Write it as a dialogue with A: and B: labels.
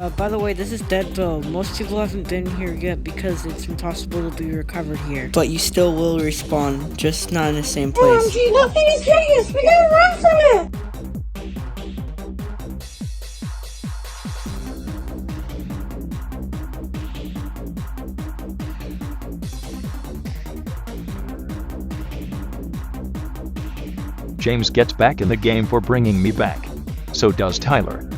A: By the way, this is Deadville. Most people haven't been here yet because it's impossible to be recovered here. But you still will respawn, just not in the same place.
B: OMG, nothing is hitting us! We gotta run from it!
C: James gets back in the game for bringing me back. So does Tyler.